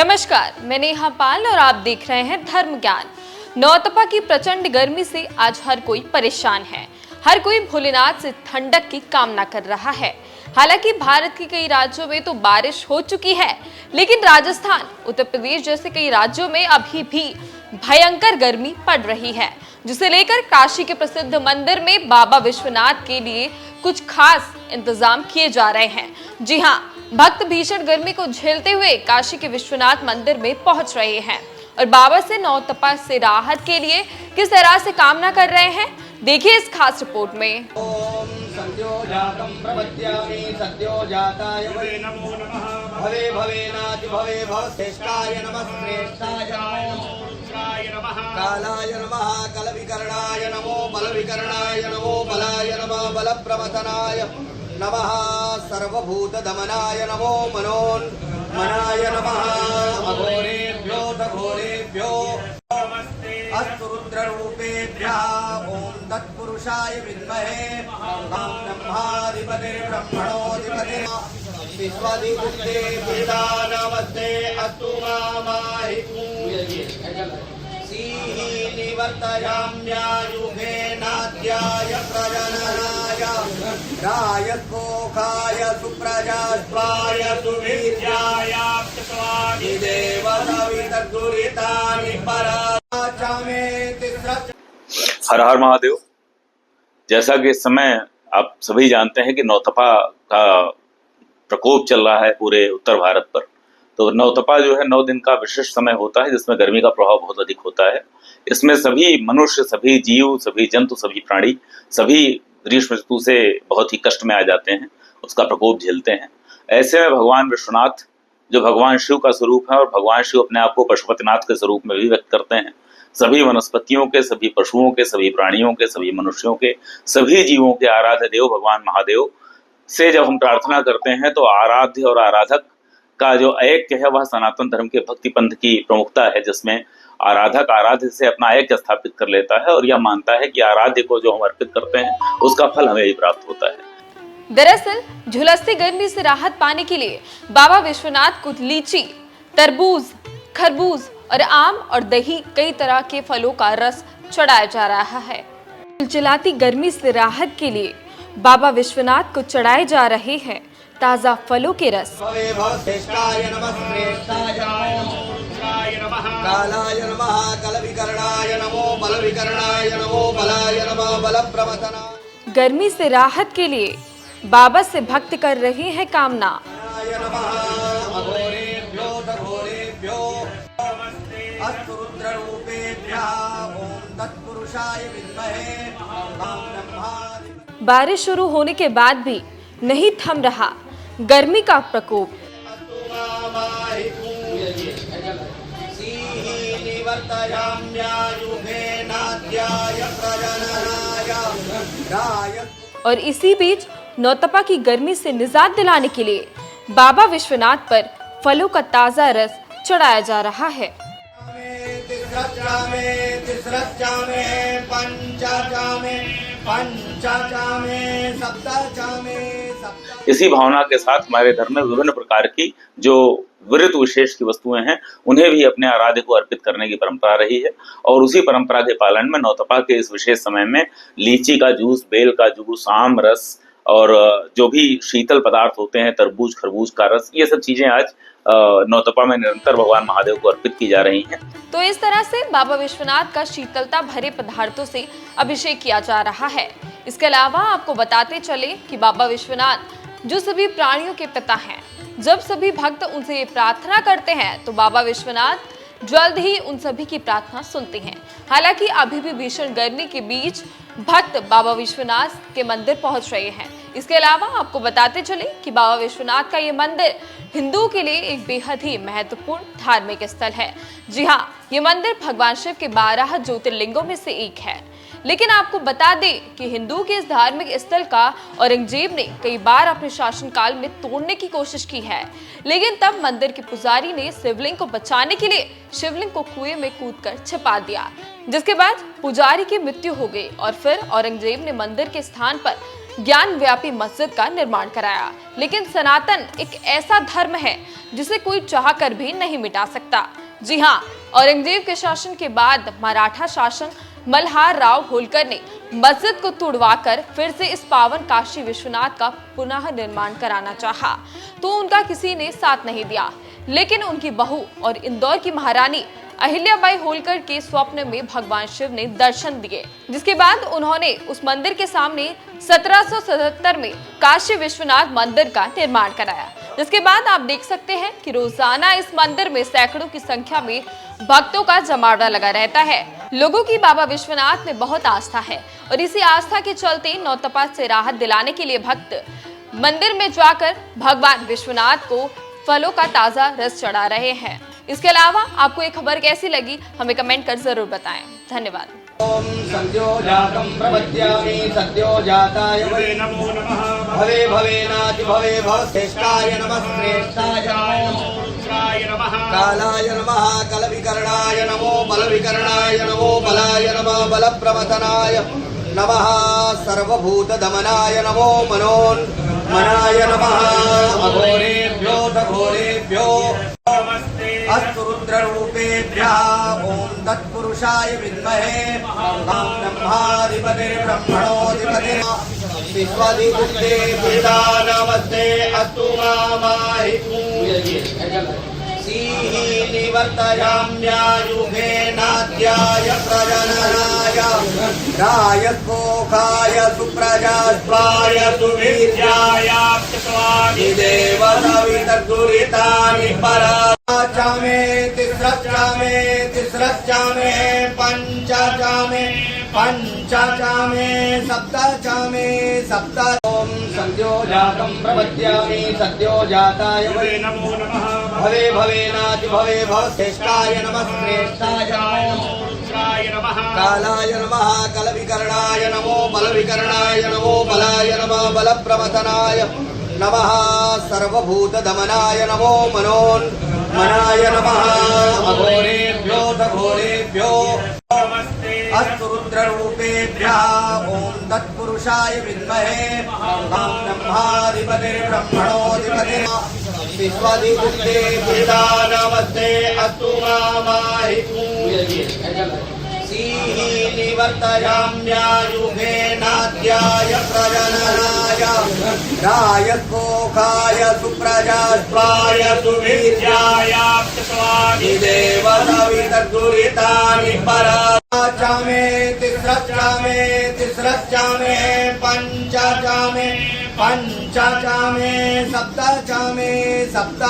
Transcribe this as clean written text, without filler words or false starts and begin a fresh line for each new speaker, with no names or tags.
नमस्कार, मैं नेहा पाल और आप देख रहे हैं धर्म ज्ञान। नौतपा की प्रचंड गर्मी से आज हर कोई परेशान है। हर कोई भोलेनाथ से ठंडक की कामना कर रहा है। हालांकि भारत के कई राज्यों में तो बारिश हो चुकी है, लेकिन राजस्थान, उत्तर प्रदेश जैसे कई राज्यों में अभी भी भयंकर गर्मी पड़ रही है, जिसे लेकर काशी के प्रसिद्ध मंदिर में बाबा विश्वनाथ के लिए कुछ खास इंतजाम किए जा रहे हैं। जी हाँ, भक्त भीषण गर्मी को झेलते हुए काशी के विश्वनाथ मंदिर में पहुंच रहे हैं और बाबा से नौतपा से राहत के लिए किस तरह से कामना कर रहे हैं, देखिए इस खास रिपोर्ट में।
ओम सद्यो जातम प्रपद्यामि सद्यो जाताय वै नमो नमः भवे भवेनाति भवे भवश्रेष्ठाय नमः श्रेष्ठाय नमः कालाय नमः कलविकरणाय नमो बलविकरणाय नमो बलाय नमः बलप्रमथनाय नमः सर्वभूतदमनाय नमो मनोन्मनाय नमः अघोरेभ्यो दघोरेभ्यो अस्तु रुद्ररूपेभ्यः ओम तत्पुरुषाय विद्महे ब्रह्माधिपते ब्रह्मणोऽधिपते विश्वाधिपते वेदा नमस्ते अस्तु मामाहितु सीहि निवर्तयाम्यायुगे नाद्याय प्रजननाय रायकोखाय सुप्रजास्वाय सुवीर्याय देवतावितर्दुरितानि पराचामे तिस्रः।
हर हर महादेव। जैसा कि इस समय आप सभी जानते हैं कि नौतपा का प्रकोप चल रहा है पूरे उत्तर भारत पर। तो नौतपा जो है 9 दिन का विशिष्ट समय होता है, जिसमें गर्मी का प्रभाव बहुत अधिक होता है। इसमें सभी मनुष्य, सभी जीव, सभी जंतु, सभी प्राणी, सभी ग्रीष्म ऋतु से बहुत ही कष्ट में आ जाते हैं, उसका प्रकोप झेलते हैं। ऐसे में भगवान विश्वनाथ, जो भगवान शिव का स्वरूप है, और भगवान शिव अपने आप को पशुपतिनाथ के स्वरूप में भी व्यक्त करते हैं, सभी वनस्पतियों के, सभी पशुओं के, सभी प्राणियों के, सभी मनुष्यों के, सभी जीवों के आराध्य देव भगवान महादेव से जब हम प्रार्थना करते हैं तो आराध्य और आराधक का जो ऐक्य है वह सनातन धर्म के भक्ति पंथ की प्रमुखता है, जिसमें आराधक आराध्य से अपना ऐक्य स्थापित कर लेता है और यह मानता है कि आराध्य को जो हम अर्पित करते हैं उसका फल हमें ही प्राप्त होता है।
दरअसल झुलसती गर्मी से राहत पाने के लिए बाबा विश्वनाथ को लीची, तरबूज, खरबूज और आम और दही, कई तरह के फलों का रस चढ़ाया जा रहा है। चिलचिलाती गर्मी से राहत के लिए बाबा विश्वनाथ को चढ़ाए जा रहे हैं ताजा फलों के रस।
भवे भवश्रेष्ठाय नमः श्रेष्ठाय नमः कालाय नमः कलविकरणाय नमो बलविकरणाय नमो बलाय नमः बलप्रमथनाय
गर्मी से राहत के लिए बाबा से भक्त कर रहे हैं कामना।
नमः अघोरेभ्यो दघोरेभ्यो अस्तु रुद्ररूपेभ्यः ओम तत्पुरुषाय विद्महे ब्रह्माधिपते।
बारिश शुरू होने के बाद भी नहीं थम रहा गर्मी का प्रकोप। और इसी बीच नौतपा की गर्मी से निजात दिलाने के लिए बाबा विश्वनाथ पर फलों का ताजा रस चढ़ाया जा रहा है।
इसी भावना के साथ हमारे धर्म में विभिन्न प्रकार की जो ऋतु विशेष की वस्तुएं हैं उन्हें भी अपने आराध्य को अर्पित करने की परंपरा रही है, और उसी परंपरा के पालन में नौतपा के इस विशेष समय में लीची का जूस, बेल का जूस, आम रस और जो भी शीतल पदार्थ होते हैं, तरबूज, खरबूज का रस, ये सब चीजें आज नौतपा में निरंतर भगवान महादेव को अर्पित की जा रही हैं।
तो इस तरह से बाबा विश्वनाथ का शीतलता भरे पदार्थों से अभिषेक किया जा रहा है। इसके अलावा आपको बताते चले कि बाबा विश्वनाथ जो सभी प्राणियों के पिता हैं, जब सभी भक्त उनसे ये प्रार्थना करते हैं तो बाबा विश्वनाथ जल्द ही उन सभी की प्रार्थना सुनते हैं। हालांकि अभी भी भीषण गर्मी के बीच भक्त बाबा विश्वनाथ के मंदिर पहुंच रहे हैं। इसके अलावा आपको बताते चले कि बाबा विश्वनाथ का ये मंदिर हिंदुओं के लिए एक बेहद ही महत्वपूर्ण धार्मिक स्थल है। जी हाँ, ये मंदिर भगवान शिव के 12 ज्योतिर्लिंगों में से एक है। लेकिन आपको बता दें कि हिंदुओं के इस धार्मिक स्थल का औरंगजेब ने कई बार अपने शासनकाल में तोड़ने की कोशिश की है, लेकिन तब मंदिर के पुजारी ने शिवलिंग को बचाने के लिए शिवलिंग को कुएं में कूदकर छिपा दिया, जिसके बाद पुजारी की मृत्यु हो गई और फिर औरंगजेब ने मंदिर के स्थान पर ज्ञान व्यापी मस्जिद का निर्माण कराया। लेकिन सनातन एक ऐसा धर्म है जिसे कोई चाहकर भी नहीं मिटा सकता। जी हाँ, औरंगजेब के शासन के बाद मराठा शासन मल्हार राव होलकर ने मस्जिद को तुड़वाकर फिर से इस पावन काशी विश्वनाथ का पुनः निर्माण कराना चाहा, तो उनका किसी ने साथ नहीं दिया। लेकिन उनकी बहू और इंदौर की महारानी अहिल्याबाई होलकर के स्वप्न में भगवान शिव ने दर्शन दिए, जिसके बाद उन्होंने उस मंदिर के सामने 1777 में काशी विश्वनाथ मंदिर का निर्माण कराया। जिसके बाद आप देख सकते हैं कि रोजाना इस मंदिर में सैकड़ों की संख्या में भक्तों का जमावड़ा लगा रहता है। लोगों की बाबा विश्वनाथ में बहुत आस्था है और इसी आस्था के चलते नौतपा से राहत दिलाने के लिए भक्त मंदिर में जाकर भगवान विश्वनाथ को फलों का ताजा रस चढ़ा रहे हैं। इसके अलावा आपको ये खबर कैसी लगी हमें कमेंट कर जरूर बताएं। धन्यवाद।
ओम सद्यो जातं प्रपद्यामि सद्यो जाताय वै नमो नमः भवे भवेनाति भवे भवश्रेष्ठाय नमः श्रेष्ठाय नमो रुद्राय नमः कालाय नमः कलविकरणाय नमो बलविकरणाय नमो बलाय नमः बलप्रवतनाय नमः सर्वभूतदमनाय नमो मनोन्मनाय नमः अघोरेभ्यो दघोरेभ्यो अस्तु रुद्ररूपेभ्यः ओम तत्पुरुषाय विद्महे ब्रह्माधिपते ब्रह्मणोऽधिपते विश्वाधिपते पिता नमस्ते अस्तु मामाहितु सीहि निवर्तयाम्यायुगे नाद्याय प्रजननाय रायस्पोखाय सुप्रजास्वाय सुवीर्याय देवतावितर्दुरितानि पराचामे तिस्रचामे तिस्रचामे पंचचामे पंचचामे सप्तचामे सप्त ओम सद्यो जातं प्रपद्यामि सद्यो जाताय वै नमो नमः भवे भवेनाति भवे भवश्रेष्ठाय नमः श्रेष्ठाय नमो रुद्राय नमः कालाय नमः कलविकरणाय नमो बलविकरणाय नमो बलाय नमः बलप्रवतनाय नमः सर्वभूतदमनाय नमो मनोन्मनाय नमः अघोरेभ्यो दघोरेभ्यो अस्तु रुद्ररूपेभ्यः ओम तत्पुरुषाय विद्महे ब्रह्माधिपते ब्रह्मणोऽधिपते विश्वाधिपते पिता नमस्ते अस्तु मामाहितु सीहि निवर्तयाम्यायुगे नाद्याय प्रजननाय रायस्पोखाय सुप्रजास्वाय सुवीर्याय देवतावितर्दुरितानि पराचामे तिस्रचामे तिस्रचामे पंचचामे पंचचामे सप्तचामे सप्त